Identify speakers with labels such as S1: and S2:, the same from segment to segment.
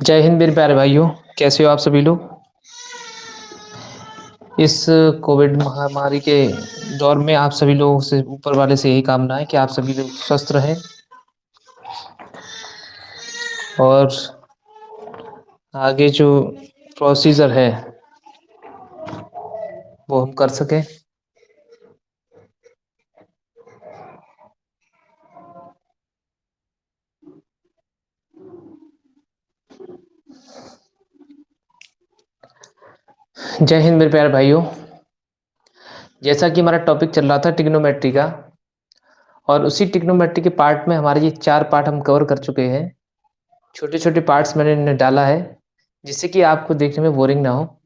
S1: जय हिंद मेरे प्यारे भाइयों। कैसे हो आप सभी लोग। इस कोविड महामारी के दौर में आप सभी लोगों से ऊपर वाले से यही कामना है कि आप सभी लोग स्वस्थ रहें और आगे जो प्रोसीजर है वो हम कर सकें। जय हिंद मेरे प्यारे भाइयों। जैसा कि हमारा टॉपिक चल रहा था ट्रिग्नोमेट्री का, और उसी ट्रिग्नोमेट्री के पार्ट में हमारे ये 4 पार्ट हम कवर कर चुके हैं। छोटे छोटे पार्ट्स मैंने इन्हें डाला है जिससे कि आपको देखने में बोरिंग ना हो।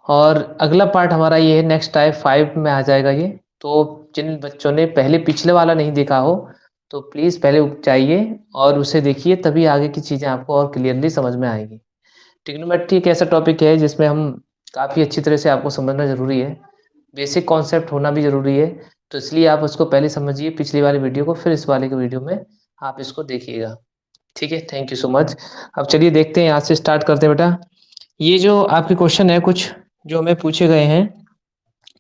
S1: और अगला पार्ट हमारा ये है, नेक्स्ट टाइप 5 में आ जाएगा ये। तो जिन बच्चों ने पहले पिछले वाला नहीं देखा हो तो प्लीज़ पहले जाइए और उसे देखिए, तभी आगे की चीज़ें आपको और क्लियरली समझ में आएगी। ट्रिग्नोमेट्री एक ऐसा टॉपिक है जिसमें हम काफ़ी अच्छी तरह से आपको समझना ज़रूरी है, बेसिक कॉन्सेप्ट होना भी ज़रूरी है। तो इसलिए आप उसको पहले समझिए पिछली वाली वीडियो को, फिर इस वाले के वीडियो में आप इसको देखिएगा। ठीक है, थैंक यू सो मच। अब चलिए देखते हैं, यहाँ से स्टार्ट करते हैं बेटा। ये जो आपके क्वेश्चन है कुछ जो हमें पूछे गए हैं,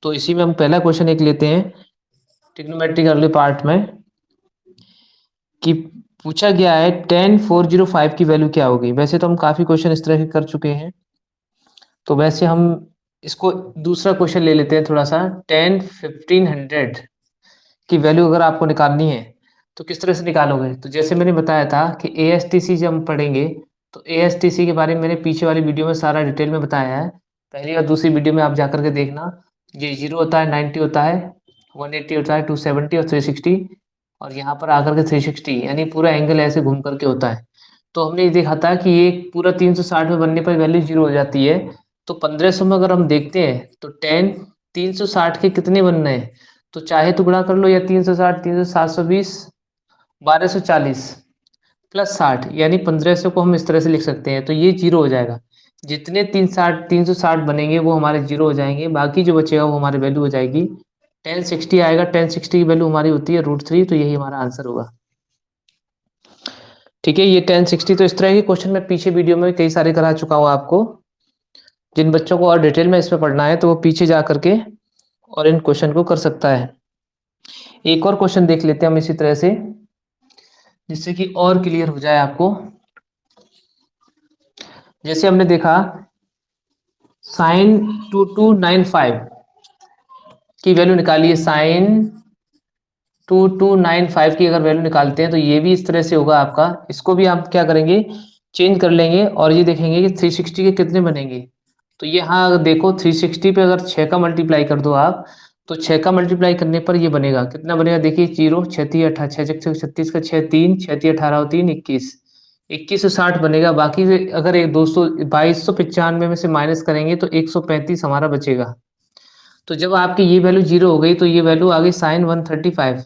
S1: तो इसी में हम पहला क्वेश्चन एक लेते हैं ट्रिग्नोमेट्री के अगले पार्ट में, कि पूछा गया है 10405 की वैल्यू क्या होगी। वैसे तो हम काफ़ी क्वेश्चन इस तरह के कर चुके हैं, तो वैसे हम इसको दूसरा क्वेश्चन ले लेते हैं थोड़ा सा। 1500 की वैल्यू अगर आपको निकालनी है तो किस तरह से निकालोगे। तो जैसे मैंने बताया था कि ASTC जब हम पढ़ेंगे, तो ASTC के बारे में मैंने पीछे वाली वीडियो में सारा डिटेल में बताया है। पहली और दूसरी वीडियो में आप जा करके देखना। ये 0 होता है, 90 होता है, 180 होता है, 270 और 360, और यहाँ पर आकर के 360, यानी पूरा एंगल ऐसे घूम करके होता है। तो हमने ये देखा था कि ये पूरा 360 में बनने पर वैल्यू 0 हो जाती है। तो 1500 में अगर हम देखते हैं तो 360 के कितने बनने हैं, तो चाहे तो गुणा कर लो, या 360, 300, 720, 1240 प्लस 60, यानी 1500 को हम इस तरह से लिख सकते हैं। तो ये 0 हो जाएगा। जितने 360 बनेंगे वो हमारे 0 हो जाएंगे, बाकी जो बचेगा वो हमारी वैल्यू हो जाएगी 1060 आएगा। 1060 की वैल्यू हमारी होती है √3, तो यही हमारा आंसर होगा। ठीक है, ये 1060। तो इस तरह के क्वेश्चन मैं पीछे वीडियो में कई सारे करा चुका हूँ आपको। जिन बच्चों को और डिटेल में इसमें पढ़ना है तो वो पीछे जा करके और इन क्वेश्चन को कर सकता है। एक और क्वेश्चन देख लेते हैं हम इसी तरह से, जिससे कि और क्लियर हो जाए आपको। जैसे हमने देखा sin2295 की वैल्यू निकालिए। sin2295 की अगर वैल्यू निकालते हैं तो ये भी इस तरह से होगा आपका। इसको भी आप क्या करेंगे, चेंज कर लेंगे और ये देखेंगे कि 360 के कितने बनेंगे। तो ये हाँ, अगर देखो 360 पे अगर 6 का मल्टीप्लाई कर दो आप, तो 6 का मल्टीप्लाई करने पर ये बनेगा कितना बनेगा, देखिए 0, 6 अट्ठा 6 36 का 6 3, 6 18 3 21, 2160 बनेगा। बाकी अगर एक 2295 में से माइनस करेंगे तो 135 हमारा बचेगा। तो जब आपकी ये वैल्यू 0 हो गई तो ये वैल्यू आ गई sin135।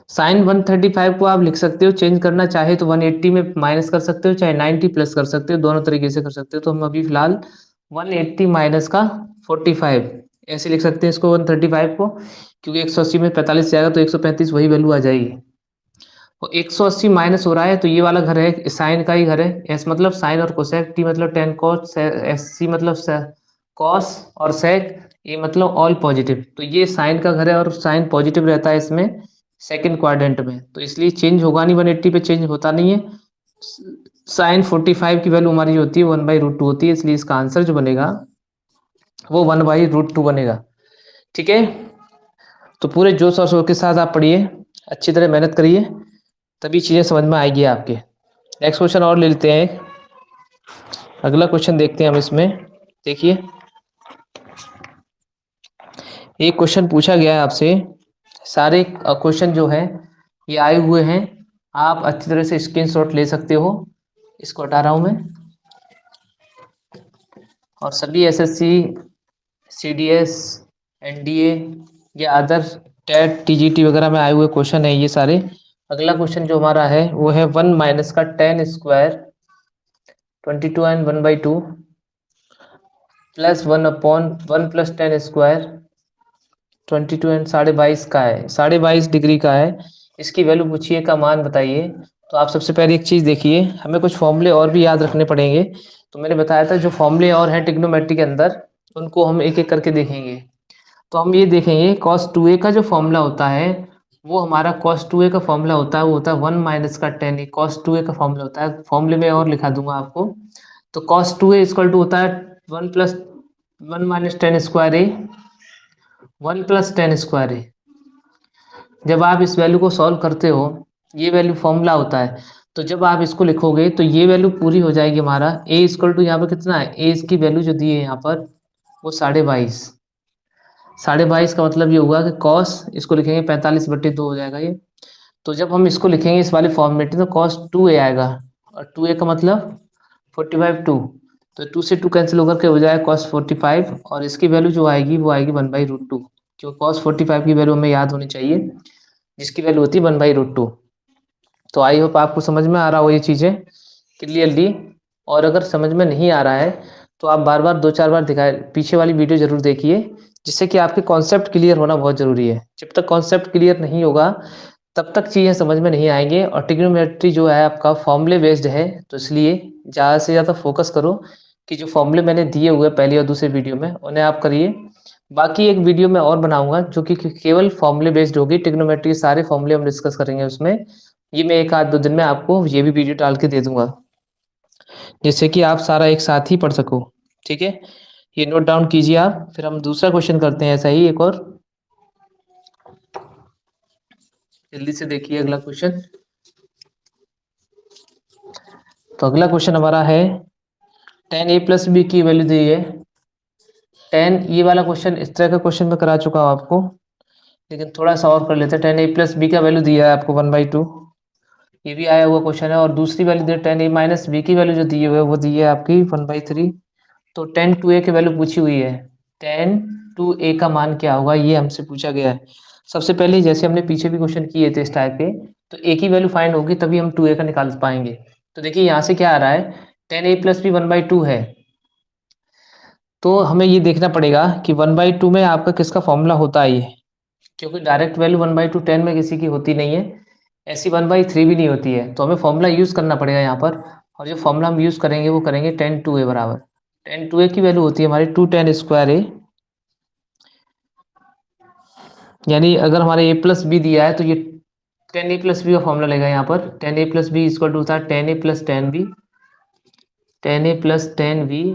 S1: sin135 को आप लिख सकते हो, चेंज करना चाहे तो 180 में माइनस कर सकते हो, चाहे 90 प्लस कर सकते हो, दोनों तरीके से कर सकते हो। तो हम अभी फिलहाल 180 माइनस का 45 ऐसे लिख सकते हैं इसको 135 को, क्योंकि 180 में 45 जाएगा तो 135 वही वैल्यू आ जाएगी। और 180 माइनस हो रहा है तो ये वाला घर है साइन का ही घर है। एस मतलब साइन और कोसेक, टी मतलब टेन कोस, एस सी मतलब कॉस, और सेक ये मतलब ऑल पॉजिटिव। तो ये साइन का घर है और साइन पॉजिटिव रहता है इसमें सेकंड क्वाड्रेंट में, तो इसलिए चेंज होगा नहीं, 180 पे चेंज होता नहीं है। साइन 45 की वैल्यू हमारी जो होती है 1/√2 होती है, इसलिए इसका आंसर जो बनेगा वो 1/√2 बनेगा। ठीक है, तो पूरे जोश और शोर के साथ आप पढ़िए, अच्छी तरह मेहनत करिए, तभी चीज़ें समझ में आएगी आपके। नेक्स्ट क्वेश्चन और ले लेते हैं। अगला क्वेश्चन देखते हैं हम इसमें। देखिए, एक क्वेश्चन पूछा गया है आपसे। सारे क्वेश्चन जो है ये आए हुए हैं, आप अच्छी तरह से स्क्रीनशॉट ले सकते हो। इसको हटा रहा हूं मैं। और सभी एसएससी, सीडीएस, एनडीए या अदर टेट, टीजीटी वगैरह में आए हुए क्वेश्चन है ये सारे। अगला क्वेश्चन जो हमारा है वो है 1 माइनस का 10 square 22 and 1/2 plus 1/1 plus 10 square 22 and 22.5 का है, 22.5 डिग्री का है। इसकी वैल्यू पूछिए का मान बताइए। तो आप सबसे पहले एक चीज़ देखिए, हमें कुछ फॉर्मूले और भी याद रखने पड़ेंगे। तो मैंने बताया था जो फॉर्मूले और हैं ट्रिग्नोमेट्री के अंदर, उनको हम एक-एक करके देखेंगे। तो हम ये देखेंगे cos 2a का जो फॉर्मूला होता है, वो हमारा cos 2a का फॉर्मूला होता है, वो होता है 1 माइनस का tan a। cos 2a का फॉर्मूला होता है, फॉर्मूले में और लिखा दूंगा आपको। तो cos 2a इक्वल टू होता है 1 प्लस 1 माइनस टेन स्क्वायर ए, 1 प्लस टेन स्क्वायर ए। जब आप इस वैल्यू को सॉल्व करते हो, ये वैल्यू फॉर्मूला होता है, तो जब आप इसको लिखोगे तो ये वैल्यू पूरी हो जाएगी। हमारा a इक्वल टू यहाँ पर कितना है, a इसकी वैल्यू जो दी है यहाँ पर वो 22.5। 22.5 का मतलब ये हुआ कि cos इसको लिखेंगे 45/2 हो जाएगा ये। तो जब हम इसको लिखेंगे इस वाली फॉर्मेट में तो cos 2a आएगा, और 2a का मतलब 45/2। तो 2 से 2 कैंसिल होकर के हो जाएगा cos 45, और इसकी वैल्यू जो आएगी वो आएगी 1/√2। क्यों, cos 45 की वैल्यू हमें याद होनी चाहिए, जिसकी वैल्यू होती है 1/√2। तो आई होप आपको समझ में आ रहा हो ये चीज़ें क्लियरली। और अगर समझ में नहीं आ रहा है तो आप बार बार 2-4 बार दिखाए पीछे वाली वीडियो जरूर देखिए, जिससे कि आपके कॉन्सेप्ट क्लियर होना बहुत ज़रूरी है। जब तक कॉन्सेप्ट क्लियर नहीं होगा तब तक चीज़ें समझ में नहीं आएंगे। और ट्रिग्नोमेट्री जो है आपका फॉर्मूले बेस्ड है, तो इसलिए ज़्यादा से ज़्यादा फोकस करो कि जो फॉर्मूले मैंने दिए हुए पहली और दूसरी वीडियो में उन्हें आप करिए। बाकी एक वीडियो मैं और बनाऊंगा जो कि केवल फॉर्मूले बेस्ड होगी, ट्रिग्नोमेट्री के सारे फॉर्मूले हम डिस्कस करेंगे उसमें। ये मैं 1 आध 2 दिन में आपको ये भी वीडियो डाल के दे दूंगा, जिससे कि आप सारा एक साथ ही पढ़ सको। ठीक है, ये नोट डाउन कीजिए आप। फिर हम दूसरा क्वेश्चन करते हैं ऐसा ही एक और। जल्दी से देखिए अगला क्वेश्चन। तो अगला क्वेश्चन हमारा है tan a प्लस बी की वैल्यू दी है। tan, ये वाला क्वेश्चन इस तरह का क्वेश्चन मैं करा चुका हूँ आपको, लेकिन थोड़ा सा और कर लेते हैं। tan a प्लस बी का वैल्यू दिया है आपको 1/2, ये भी आया हुआ क्वेश्चन है। और दूसरी वैल्यू दी tan a माइनस बी की वैल्यू जो दी हुई है वो दी है आपकी 1/3। तो tan 2a की वैल्यू पूछी हुई है, tan 2a का मान क्या होगा ये हमसे पूछा गया है। सबसे पहले जैसे हमने पीछे भी क्वेश्चन किए थे इस टाइप के, तो a की वैल्यू फाइंड होगी तभी हम 2a का निकाल पाएंगे। तो देखिए यहाँ से क्या आ रहा है, tan a प्लस बी 1/2 है। तो हमें ये देखना पड़ेगा कि 1/2 में आपका किसका फॉर्मूला होता है ये, क्योंकि डायरेक्ट वैल्यू 1/2 10 में किसी की होती नहीं है, ऐसी 1/3 भी नहीं होती है। तो हमें फॉर्मूला यूज़ करना पड़ेगा यहाँ पर। और जो फॉर्मूला हम यूज़ करेंगे वो करेंगे tan 2a बराबर, tan 2a की वैल्यू होती है हमारी 2 tan स्क्वायर ए। यानी अगर हमारे a प्लस बी दिया है तो ये tan a प्लस बी का फॉर्मूला लेगा यहाँ पर। tan a plus B equal to होता है tan a plus tan b, tan a plus tan b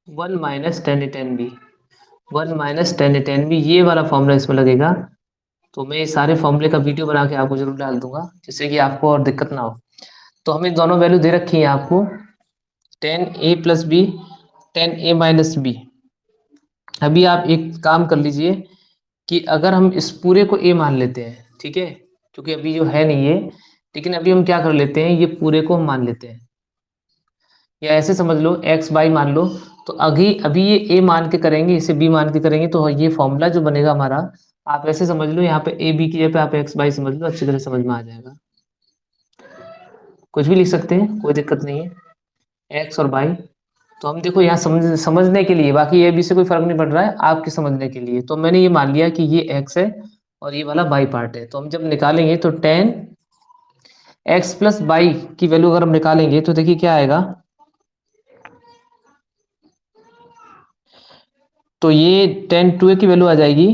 S1: 1 minus tan a tan b, 1 minus tan a tan b, ये वाला formula इसमें लगेगा। तो मैं ये सारे फॉर्मूले का वीडियो बना के आपको जरूर डाल दूंगा, जिससे कि आपको और दिक्कत ना हो। तो हमें दोनों वैल्यू दे रखी है आपको, tan a plus B, tan a minus B. अभी आप एक काम कर लीजिए कि अगर हम इस पूरे को a मान लेते हैं, ठीक है, क्योंकि अभी जो है नहीं ये, लेकिन अभी हम क्या कर लेते हैं, ये पूरे को हम मान लेते हैं, या ऐसे समझ लो x बाई मान लो। तो अभी अभी ये a मान के करेंगे, इसे b मान के करेंगे, तो ये फॉर्मूला जो बनेगा हमारा, आप ऐसे समझ लो यहाँ पे a b की जगह पे आप x बाई समझ लो, अच्छी तरह समझ में आ जाएगा। कुछ भी लिख सकते हैं, कोई दिक्कत नहीं है, एक्स और बाई। तो हम देखो यहाँ समझने के लिए, बाकी ए बी से कोई फर्क नहीं पड़ रहा है, आपके समझने के लिए तो मैंने ये मान लिया कि ये एक्स है और ये वाला बाई पार्ट है। तो हम जब निकालेंगे तो टेन एक्स प्लस बाई की वैल्यू अगर हम निकालेंगे तो देखिए क्या आएगा। तो ये tan 2a की वैल्यू आ जाएगी।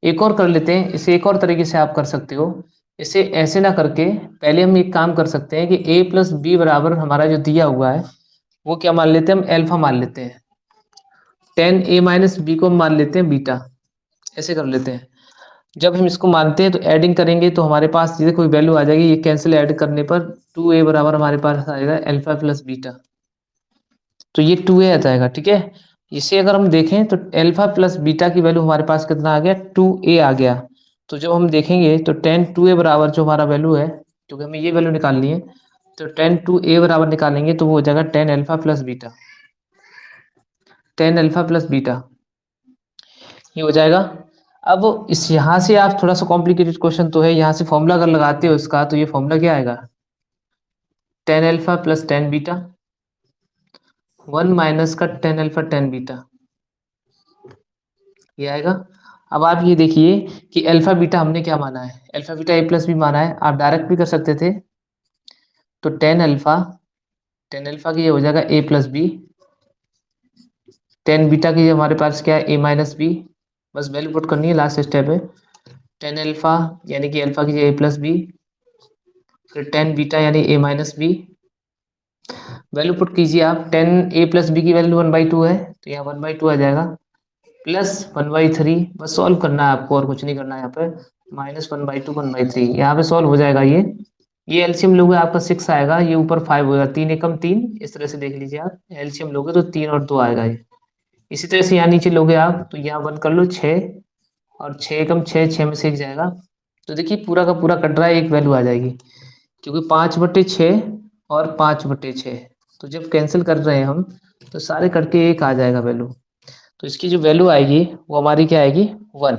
S1: एक और कर लेते हैं इसे, एक और तरीके से आप कर सकते हो। इसे ऐसे ना करके पहले हम एक काम कर सकते हैं कि a प्लस बी बराबर हमारा जो दिया हुआ है वो क्या मान लेते हैं, हम एल्फा मान लेते हैं। tan a माइनस बी को हम मान लेते हैं बीटा, ऐसे कर लेते हैं। जब हम इसको मानते हैं तो एडिंग करेंगे तो हमारे पास सीधे कोई वैल्यू आ जाएगी, ये कैंसिल ऐड करने पर 2a बराबर हमारे पास आएगा एल्फा प्लस बीटा। तो ये 2a आ जाएगा, ठीक है। इसे अगर हम देखें तो एल्फा प्लस बीटा की वैल्यू हमारे पास कितना आ गया, 2a आ गया। तो जब हम देखेंगे तो tan 2a बराबर जो हमारा वैल्यू है, क्योंकि हमें ये वैल्यू निकालनी है, तो tan 2a बराबर निकालेंगे तो वो हो जाएगा tan alpha plus beta, tan alpha plus beta, ये हो जाएगा। अब इस यहाँ से आप थोड़ा सा कॉम्प्लिकेटेड क्वेश्चन तो है, यहाँ से फॉर्मूला अगर लगाते हो इसका तो ये फॉर्मूला क्या आएगा, tan alpha plus tan beta, 1 minus का tan अल्फा tan बीटा, ये आएगा। अब आप ये देखिए कि अल्फा बीटा हमने क्या माना है, alpha beta A plus B माना है, आप डायरेक्ट भी कर सकते थे। तो टेन अल्फा की ये हो जाएगा ए प्लस बी, टेन बीटा की हमारे पास क्या है ए माइनस बी, बस वैल्यू पुट करनी है, लास्ट स्टेप है। टेन अल्फा यानी कि अल्फा की ए प्लस बी, फिर टेन बीटा यानी ए माइनस बी, वैल्यू पुट कीजिए आप। टेन ए प्लस बी की वैल्यू 1/2 है, तो यहाँ 1/2 आ जाएगा, प्लस 1/3, बस सॉल्व करना है आपको और कुछ नहीं करना है यहाँ पे, माइनस 1/2 1/3, यहाँ पे सॉल्व हो जाएगा ये एलसीएम लोगे आपका 6 आएगा, ये ऊपर 5 होगा, 3 एकम 3, इस तरह से देख लीजिए आप, एलसीएम लोगे तो 3 और 2 आएगा ये। इसी तरह से यहाँ नीचे लोगे आप तो यहाँ 1 कर लो 6, और 6 एकम 6, 6 में से एक जाएगा, तो देखिए पूरा का पूरा कट रहा है, एक वैल्यू आ जाएगी, क्योंकि 5/6 और 5/6, तो जब कैंसिल कर रहे हैं हम तो सारे करके एक आ जाएगा वैल्यू, तो इसकी जो वैल्यू आएगी वो हमारी क्या आएगी 1।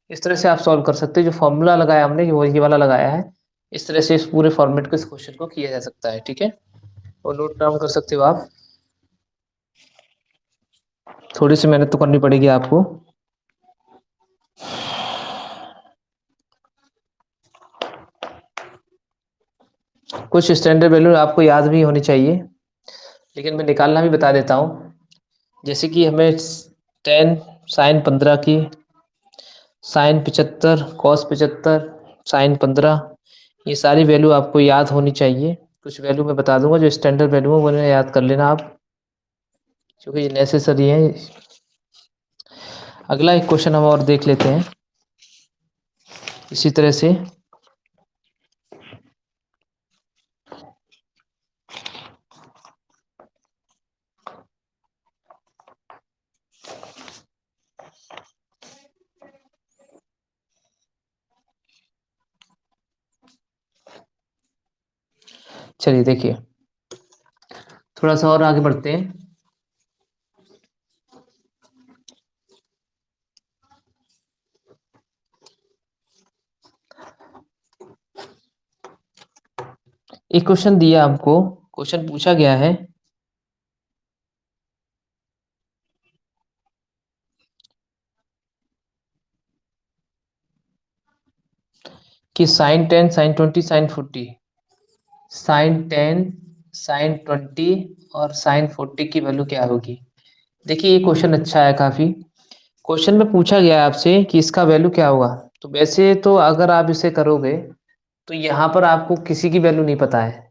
S1: इस तरह से आप सॉल्व कर सकते हैं, जो फॉर्मूला लगाया हमने वो ये वाला लगाया है, इस तरह से इस पूरे फॉर्मेट को इस क्वेश्चन को किया जा सकता है, ठीक है, और नोट डाउन कर सकते हो आप, थोड़ी सी मेहनत तो करनी पड़ेगी आपको। कुछ स्टैंडर्ड वैल्यू आपको याद भी होनी चाहिए, लेकिन मैं निकालना भी बता देता हूँ, जैसे कि हमें टेन साइन 15 की, साइन 75, कॉस 75, साइन 15, ये सारी वैल्यू आपको याद होनी चाहिए। कुछ वैल्यू मैं बता दूंगा जो स्टैंडर्ड वैल्यू है वो याद कर लेना आप, क्योंकि ये नेसेसरी है। अगला एक क्वेश्चन हम और देख लेते हैं इसी तरह से। चलिए देखिए, थोड़ा सा और आगे बढ़ते हैं। एक क्वेश्चन दिया हमको, क्वेश्चन पूछा गया है कि sine 10 sine 20 sine 40, sine 10 sine 20 और साइन 40 की वैल्यू क्या होगी। देखिए ये क्वेश्चन अच्छा है काफी, क्वेश्चन में पूछा गया है आपसे कि इसका वैल्यू क्या होगा। तो वैसे तो अगर आप इसे करोगे तो यहाँ पर आपको किसी की वैल्यू नहीं पता है,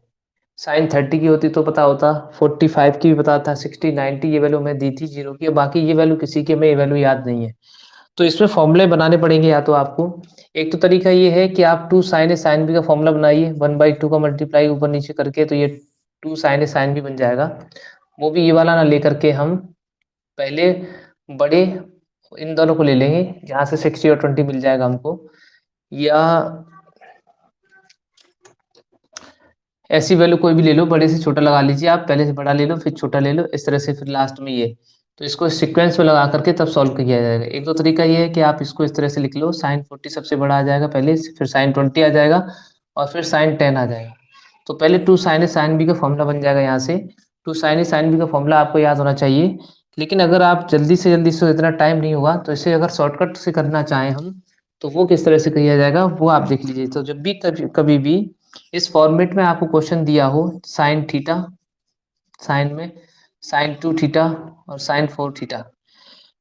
S1: साइन 30 की होती तो पता होता, 45 की भी पता था, 60 90 ये वैल्यू मैं दी थी जीरो की, बाकी ये वैल्यू किसी की हमें ये वैल्यू याद नहीं है। तो इसमें फॉर्मूले बनाने पड़ेंगे, या तो आपको एक तो तरीका ये है कि आप two sine A sine B का फॉर्मूला बनाइए, 1/2 का मल्टीप्लाई ऊपर नीचे करके, तो ये two sine A sine B बन जाएगा। वो भी ये वाला ना लेकर के हम पहले बड़े इन दोनों को ले लेंगे, जहाँ से 60 और 20 मिल जाएगा हमको, या ऐसी वैल्यू कोई भी ले लो, बड़े से छोटा लगा लीजिए आप, पहले से बड़ा ले लो फिर छोटा ले लो, इस तरह से फिर लास्ट में ये, तो इसको सीक्वेंस में लगा करके तब सॉल्व किया जाएगा। एक दो तरीका ये है कि आप इसको इस तरह से लिख लो, साइन 40 सबसे बड़ा आ जाएगा पहले, फिर साइन 20 आ जाएगा, और फिर साइन 10 आ जाएगा। तो पहले two sine A sine B का फॉर्मूला बन जाएगा यहाँ से, two sine A sine B का फॉर्मूला आपको याद होना चाहिए। लेकिन अगर आप जल्दी से जल्दी से, इतना टाइम नहीं होगा, तो इसे अगर शॉर्टकट से करना चाहें हम, तो वो किस तरह से किया जाएगा वो आप देख लीजिए। तो जब भी कभी भी इस फॉर्मेट में आपको क्वेश्चन दिया हो, साइन थीटा, साइन में साइन 2 थीटा और साइन 4 थीटा,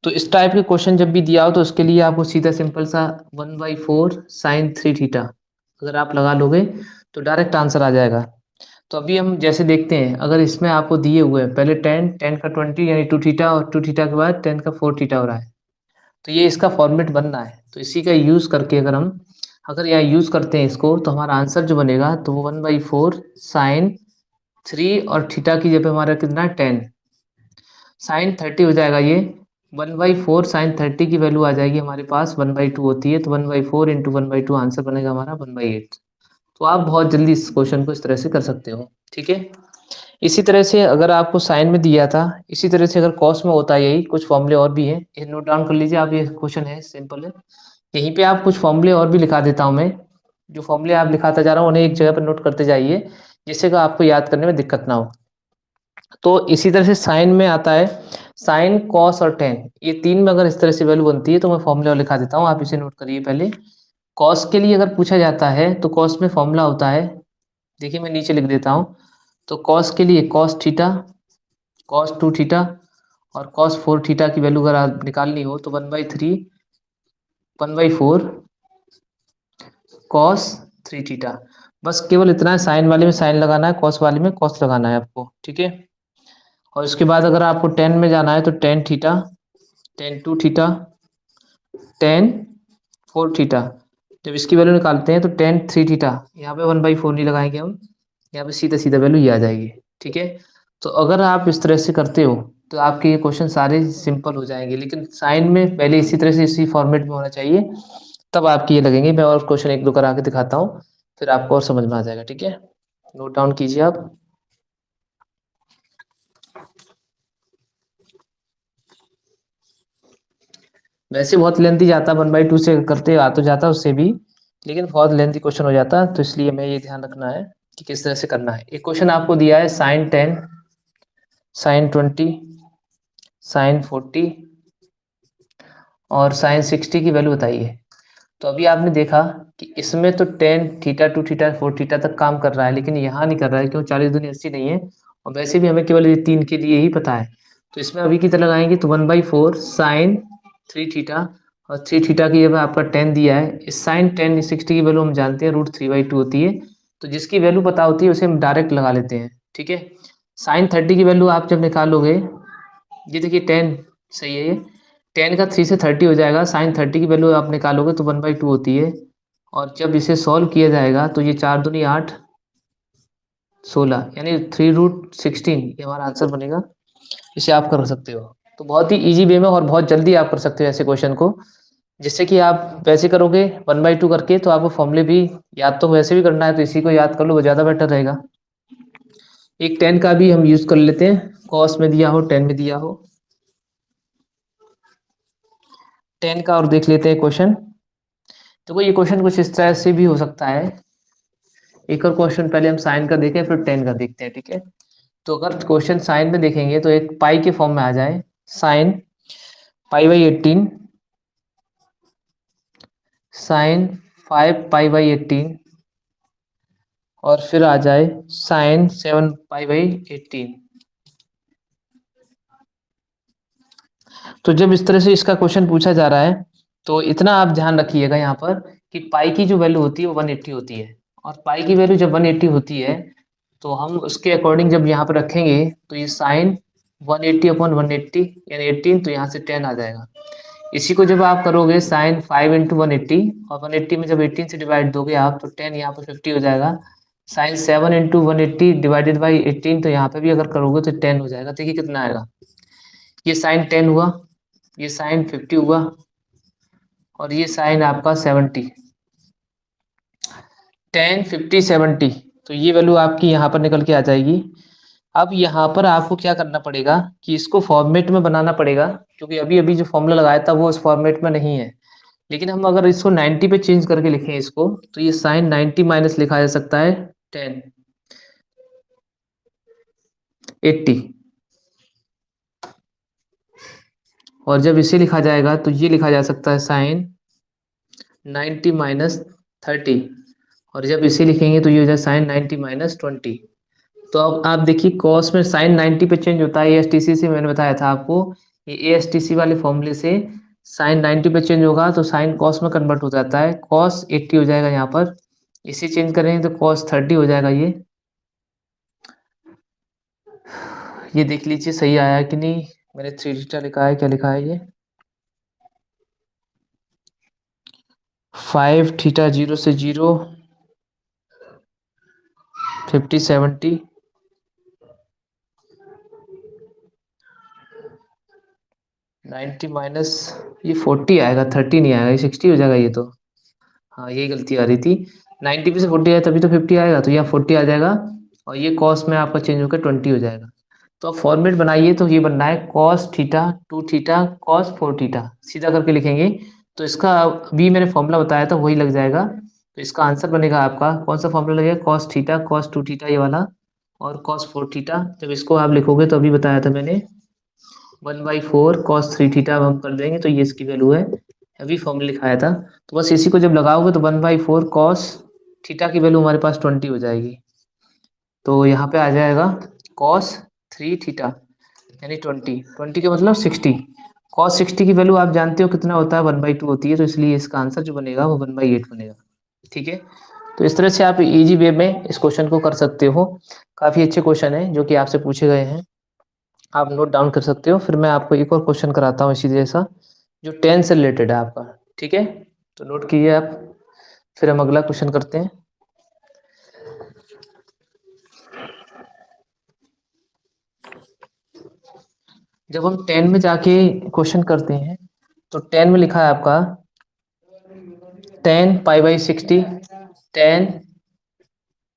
S1: तो इस टाइप के क्वेश्चन जब भी दिया हो तो उसके लिए आपको सीधा सिंपल सा 1/4 साइन 3 थीटा अगर आप लगा लोगे तो डायरेक्ट आंसर आ जाएगा। तो अभी हम जैसे देखते हैं, अगर इसमें आपको दिए हुए हैं पहले 10 10 का 20 यानी 2 थीटा, और 2 थीटा के बाद 10 का 4 थीटा हो रहा है, तो ये इसका फॉर्मेट बनना है। तो इसी का यूज़ करके अगर यहाँ यूज़ करते हैं इसको, तो हमारा आंसर जो बनेगा तो वो 1/4 साइन 3 और थीटा की जगह हमारा कितना 10 साइन 30 हो जाएगा ये, 1/4 साइन 30 की वैल्यू आ जाएगी हमारे पास 1/2 होती है, तो 1/4 इंटू 1/2 आंसर बनेगा हमारा 1/8। तो आप बहुत जल्दी इस क्वेश्चन को इस तरह से कर सकते हो, ठीक है। इसी तरह से अगर आपको साइन में दिया था, इसी तरह से अगर कॉस में होता है, यही कुछ फॉर्मूले और भी हैं, ये नोट डाउन कर लीजिए आप, ये क्वेश्चन है सिंपल है। यहीं पे आप कुछ फॉर्मूले और भी लिखा देता हूँ मैं, जो फॉर्मूले आप लिखाता जा रहा हूँ उन्हें एक जगह पर नोट करते जाइए, जिससे कि आपको याद करने में दिक्कत ना हो। तो इसी तरह से साइन में आता है, साइन, कॉस और टेन, ये तीन में अगर इस तरह से वैल्यू बनती है तो मैं फॉर्मूला लिखा देता हूँ, आप इसे नोट करिए पहले। कॉस के लिए अगर पूछा जाता है तो कॉस में फॉर्मूला होता है, देखिए मैं नीचे लिख देता हूँ। तो कॉस के लिए cos theta, cos two theta और कॉस फोर थीटा की वैल्यू अगर आप निकालनी हो तो 1/3, 1/4 कॉस थ्री थीटा। बस केवल इतना है, साइन वाले में साइन लगाना है, कॉस वाले में कॉस लगाना है आपको, ठीक है। और इसके बाद अगर आपको टेन में जाना है तो tan theta, tan two theta, tan four theta. जब इसकी वैल्यू निकालते हैं तो टेन थ्री थीटा, यहाँ पे 1/4 नहीं लगाएंगे हम, यहाँ पे सीधा सीधा वैल्यू ये आ जाएगी, ठीक है। तो अगर आप इस तरह से करते हो तो आपके ये क्वेश्चन सारे सिंपल हो जाएंगे, लेकिन साइन में पहले इसी तरह से इसी फॉर्मेट में होना चाहिए, तब आपके ये लगेंगे। मैं और क्वेश्चन एक दो करा के दिखाता हूँ, फिर आपको और समझ में आ जाएगा, ठीक है। नोट डाउन कीजिए आप। वैसे बहुत लेंथी जाता, 1/2 से करते आ तो जाता उससे भी, लेकिन बहुत लेंथी क्वेश्चन हो जाता, तो इसलिए मैं ये ध्यान रखना है कि किस तरह से करना है। एक क्वेश्चन आपको दिया है साइन 10, साइन 20, साइन 40 और साइन 60 की वैल्यू बताइए। तो अभी आपने देखा कि इसमें तो tan theta two theta four theta तक काम कर रहा है, लेकिन यहाँ नहीं कर रहा है, क्यों? 40 दूनी 80 नहीं है, और वैसे भी हमें केवल ये तीन के लिए ही पता है। तो इसमें अभी की तरह लगाएंगे तो 1/4 साइन थ्री थीटा, और थ्री थीटा की जगह आपका टेन दिया है। इस साइन टेन 60 की वैल्यू हम जानते हैं √3/2 होती है, तो जिसकी वैल्यू पता होती है उसे हम डायरेक्ट लगा लेते हैं, ठीक है। साइन 30 की वैल्यू आप जब निकालोगे, ये देखिए टेन, सही है ये, टेन का 3 से 30 हो जाएगा, साइन 30 की वैल्यू आप निकालोगे तो 1/2 होती है। और जब इसे सॉल्व किया जाएगा तो ये 4 दूनी 8, 16, यानी 3√16 ये हमारा आंसर बनेगा। इसे आप कर सकते हो, तो बहुत ही इजी वे में और बहुत जल्दी आप कर सकते हो ऐसे क्वेश्चन को, जिससे कि आप वैसे करोगे 1/2 करके तो आपको फॉर्मूले भी याद, तो वैसे भी करना है तो इसी को याद कर लो, वो ज़्यादा बेटर रहेगा। एक टेन का भी हम यूज कर लेते हैं, कॉस में दिया हो टेन में दिया हो, टेन का और देख लेते हैं क्वेश्चन। तो ये क्वेश्चन कुछ इस तरह से भी हो सकता है। एक और क्वेश्चन पहले हम साइन का देखें फिर टेन का देखते हैं, ठीक है। तो अगर क्वेश्चन साइन में देखेंगे तो एक पाई के फॉर्म में आ जाए, साइन π/18, साइन 5π/18 और फिर आ जाए साइन 7π/18। तो जब इस तरह से इसका क्वेश्चन पूछा जा रहा है तो इतना आप ध्यान रखिएगा यहाँ पर कि पाई की जो वैल्यू होती है वो 180 होती है, और पाई की वैल्यू जब 180 होती है तो हम उसके अकॉर्डिंग जब यहाँ पर रखेंगे तो ये साइन 180/180 यानी 18, तो यहाँ से 10 आ जाएगा। इसी को जब आप करोगे साइन 5 × 180, और 180 में जब 18 से डिवाइड दोगे आप तो 10 यहाँ पर 50 हो जाएगा। साइन 7 × 180 डिवाइडेड बाई 18, तो यहाँ पे भी अगर करोगे तो 10 हो जाएगा। देखिए कितना आएगा, ये साइन 10 हुआ, ये साइन 50 हुआ, और ये साइन आपका 70, 10 50 70, तो ये वैल्यू आपकी यहाँ पर निकल के आ जाएगी। अब यहाँ पर आपको क्या करना पड़ेगा कि इसको फॉर्मेट में बनाना पड़ेगा, क्योंकि अभी अभी जो फॉर्मूला लगाया था वो उस फॉर्मेट में नहीं है। लेकिन हम अगर इसको 90 पे चेंज करके लिखें इसको, तो ये साइन 90 माइनस लिखा जा सकता है 10 80, और जब इसे लिखा जाएगा तो ये लिखा जा सकता है साइन 90 माइनस 30, और जब इसे लिखेंगे तो ये हो जाए साइन 90 माइनस 20। तो अब आप देखिए कॉस में साइन 90 पे चेंज होता है, एएसटीसी से मैंने बताया था आपको, ये एएसटीसी वाले फॉर्मूले से साइन 90 पे चेंज होगा तो साइन कॉस में कन्वर्ट हो जाता है, कॉस 80 हो जाएगा यहाँ पर। इसे चेंज करेंगे तो कॉस 30 हो जाएगा। ये देख लीजिए सही आया कि नहीं, मैंने थ्री थीटा लिखा है, क्या लिखा है ये 5 थीटा 0 से 0 50 70 90 माइनस, ये 40 आएगा, 30 नहीं आएगा, ये 60 हो जाएगा ये तो। हाँ यही गलती आ रही थी, 90 पे से 40 आया तभी तो 50 आएगा, तो यहाँ 40 आ जाएगा, और ये कॉस में आपका चेंज होकर 20 हो जाएगा। तो आप फॉर्मेट बनाइए, तो ये बनना है cos theta two theta cos four theta, सीधा करके लिखेंगे तो इसका अभी मैंने फॉर्मूला बताया था वही लग जाएगा। तो इसका आंसर बनेगा आपका कौन सा फॉर्मूला लगेगा, cos theta cos two theta ये वाला, और कॉस फोर थीटा। जब इसको आप लिखोगे तो अभी बताया था मैंने 1/4 cos 3 थीटा हम कर देंगे तो ये इसकी वैल्यू है। अभी फॉर्मूला लिखाया था, तो बस इसी को जब लगाओगे तो 1/4 cos थीटा की वैल्यू हमारे पास 20 हो जाएगी। तो यहाँ पे आ जाएगा cos 3 थीटा यानी 20, 20 का मतलब 60। cos 60 की वैल्यू आप जानते हो कितना होता है, 1/2 होती है, तो इसलिए इसका आंसर जो बनेगा वो 1/8 बनेगा। ठीक है, तो इस तरह से आप इजी वे में इस क्वेश्चन को कर सकते हो। काफ़ी अच्छे क्वेश्चन है जो कि आपसे पूछे गए हैं, आप नोट डाउन कर सकते हो। फिर मैं आपको एक और क्वेश्चन कराता हूँ इसी जैसा, जो 10 से रिलेटेड है आपका। ठीक है, तो नोट कीजिए आप, फिर हम अगला क्वेश्चन करते हैं। जब हम 10 में जाके क्वेश्चन करते हैं तो 10 में लिखा है आपका 10 पाई/60, 10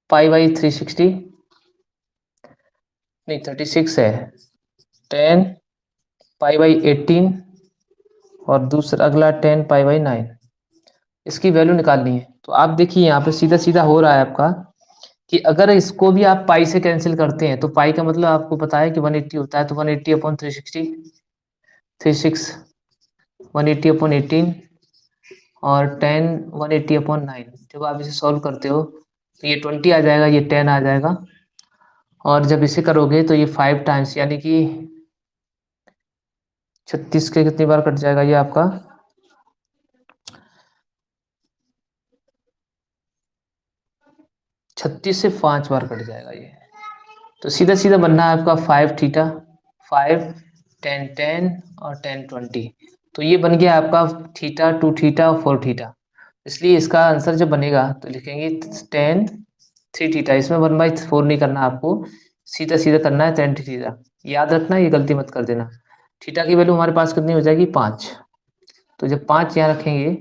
S1: पाई/360, नहीं 36 है, 10 पाई/18 और दूसरा अगला 10 पाई/9। इसकी वैल्यू निकालनी है। तो आप देखिए यहाँ पे सीधा सीधा हो रहा है आपका कि अगर इसको भी आप पाई से कैंसिल करते हैं तो पाई का मतलब आपको पता है कि 180 होता है, तो 180/360, 36 180/18 और 10 180/9। जब आप इसे सॉल्व करते हो तो ये 20 आ जाएगा, ये 10 आ जाएगा, और जब इसे करोगे तो ये 5 टाइम्स यानी कि 36 के कितनी बार कट जाएगा ये आपका, 36 से 5 बार कट जाएगा ये। तो सीधा सीधा बनना है आपका 5 थीटा, 5 10 10 और 10 20। तो ये बन गया आपका थीटा, 2 थीटा और 4 थीटा। इसलिए इसका आंसर जब बनेगा तो लिखेंगे 10 3 थीटा। इसमें 1/4 नहीं करना आपको, सीधा सीधा करना है 10 थीटा। याद रखना, ये गलती मत कर देना। थीटा की वैल्यू हमारे पास कितनी हो जाएगी, 5। तो जब 5 यहाँ रखेंगे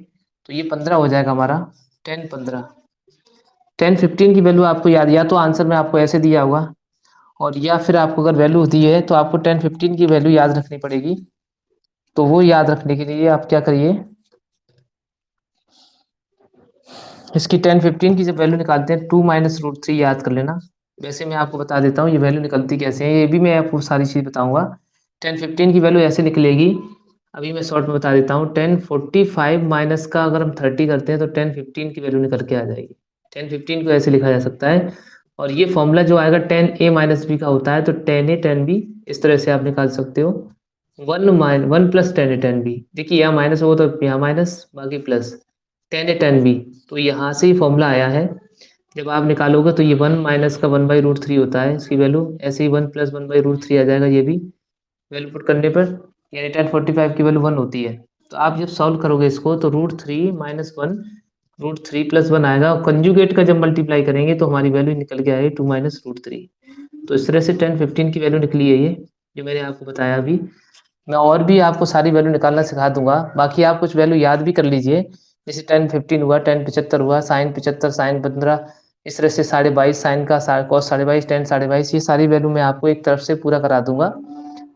S1: तो ये 15 हो जाएगा हमारा, 10 15। 10 15 की वैल्यू आपको याद, या तो आंसर में आपको ऐसे दिया होगा, और या फिर आपको अगर वैल्यू दी है तो आपको 10 15 की वैल्यू याद रखनी पड़ेगी। तो वो याद रखने के लिए आप क्या करिए, इसकी 10 15 की जब वैल्यू निकालते हैं 2 - √3 याद कर लेना। वैसे मैं आपको बता देता हूँ ये वैल्यू निकलती कैसे है, ये भी मैं आपको सारी चीज़ बताऊंगा। 10 15 की वैल्यू ऐसे निकलेगी, अभी मैं शॉर्ट में बता देता हूँ। 10 45 माइनस का अगर हम 30 करते हैं तो 10 15 की वैल्यू निकल के आ जाएगी। 10 15 को ऐसे लिखा जा सकता है, और ये फॉर्मूला जो आएगा 10a - b का होता है, तो 10a 10b इस तरह से आप निकाल सकते हो। 1 + 10a 10b, देखिए यहाँ माइनस हो तो यहाँ माइनस, बाकी प्लस 10a 10b। तो यहाँ से ही फॉर्मूला आया है। जब आप निकालोगे तो ये 1 माइनस का 1/√3 होता है इसकी वैल्यू, ऐसे ही 1 + 1/√3 आ जाएगा ये भी वैल्यू पुट करने पर, यानी 10 45 की वैल्यू 1 होती है। तो आप जब सॉल्व करोगे इसको तो √3 - 1 √3 + 1 आएगा, और कंजुगेट का जब मल्टीप्लाई करेंगे तो हमारी वैल्यू निकल के आएगी 2 - √3। तो इस तरह से 10 15 की वैल्यू निकली है ये, जो मैंने आपको बताया अभी। मैं और भी आपको सारी वैल्यू निकालना सिखा दूंगा, बाकी आप कुछ वैल्यू याद भी कर लीजिए। जैसे 10 15 हुआ, 10 75 हुआ, साइन 75, साइन 15, इस तरह से 22.5 साइन का, कॉस 22.5, 10 22.5, ये सारी वैल्यू मैं आपको एक तरफ से पूरा करा दूंगा।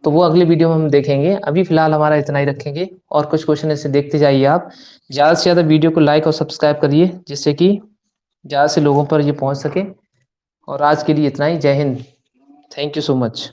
S1: तो वो अगले वीडियो में हम देखेंगे। अभी फिलहाल हमारा इतना ही रखेंगे, और कुछ क्वेश्चन ऐसे देखते जाइए आप। ज़्यादा से ज़्यादा वीडियो को लाइक और सब्सक्राइब करिए, जिससे कि ज़्यादा से लोगों पर ये पहुंच सके। और आज के लिए इतना ही। जय Hind. Thank you so much.